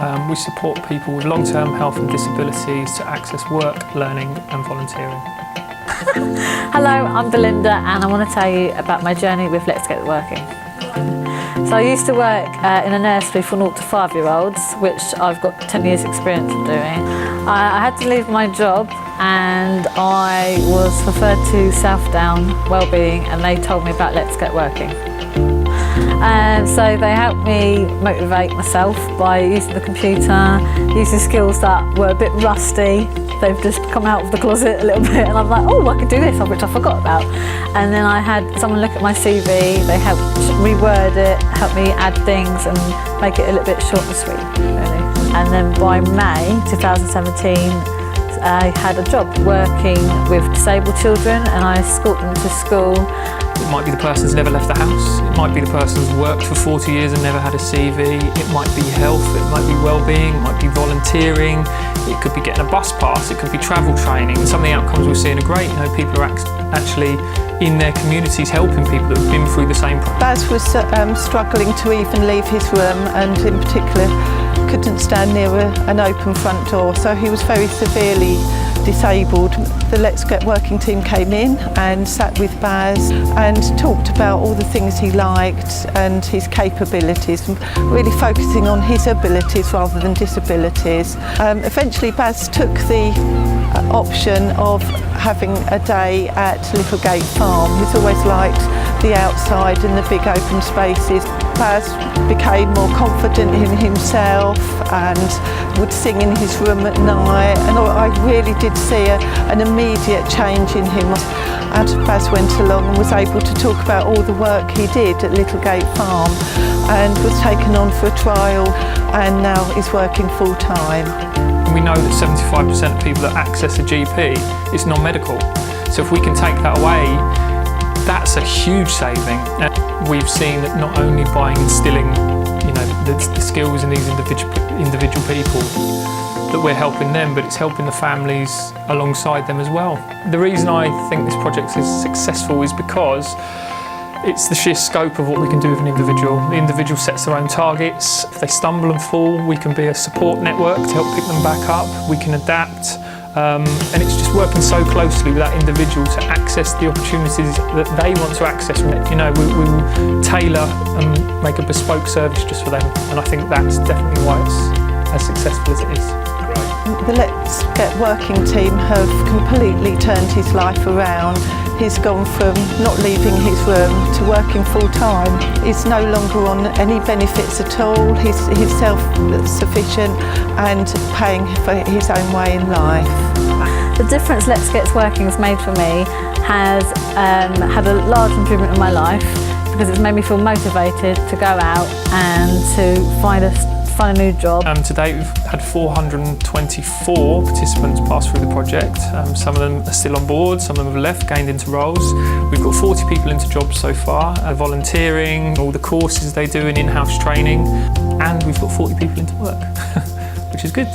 We support people with long-term health and disabilities to access work, learning and volunteering. Hello, I'm Belinda and I want to tell you about my journey with Let's Get Working. So I used to work in a nursery for 0 to 5-year-olds, which I've got 10 years experience of doing. I had to leave my job and I was referred to Southdown Wellbeing and they told me about Let's Get Working. And so they helped me motivate myself by using the computer, using skills that were a bit rusty. They've just come out of the closet a little bit and I'm like, oh, I could do this, which I forgot about. And then I had someone look at my CV, they helped reword it, helped me add things and make it a little bit short and sweet, really. And then by May 2017, I had a job working with disabled children and I escort them to school. It might be the person's never left the house, it might be the person's worked for 40 years and never had a CV, it might be health, it might be wellbeing, it might be volunteering, it could be getting a bus pass, it could be travel training. Some of the outcomes we're seeing are great. You know, people are actually in their communities helping people that have been through the same process. Baz was struggling to even leave his room and in particular couldn't stand near an open front door, so he was very severely disabled. The Let's Get Working team came in and sat with Baz and talked about all the things he liked and his capabilities, really focusing on his abilities rather than disabilities. Eventually Baz took the option of having a day at Littlegate Farm. He's always liked the outside and the big open spaces. Baz became more confident in himself and would sing in his room at night, and I really did see an immediate change in him. As Baz went along and was able to talk about all the work he did at Littlegate Farm and was taken on for a trial and now is working full time. We know that 75% of people that access a GP is non-medical. So if we can take that away, that's a huge saving. And we've seen that not only by instilling, you know, the skills in these individual people, that we're helping them, but it's helping the families alongside them as well. The reason I think this project is successful is because it's the sheer scope of what we can do with an individual. The individual sets their own targets. If they stumble and fall, we can be a support network to help pick them back up. We can adapt. And it's just working so closely with that individual to access the opportunities that they want to access. You know, we will tailor and make a bespoke service just for them. And I think that's definitely why it's as successful as it is. The Let's Get Working team have completely turned his life around. He's gone from not leaving his room to working full time. He's no longer on any benefits at all. He's self-sufficient and paying for his own way in life. The difference Let's Get Working has made for me has had a large improvement in my life because it's made me feel motivated to go out and to find a new job. To date we've had 424 participants pass through the project. Some of them are still on board, some of them have left, gained into roles. We've got 40 people into jobs so far, volunteering, all the courses they do in in-house training, and we've got 40 people into work, which is good.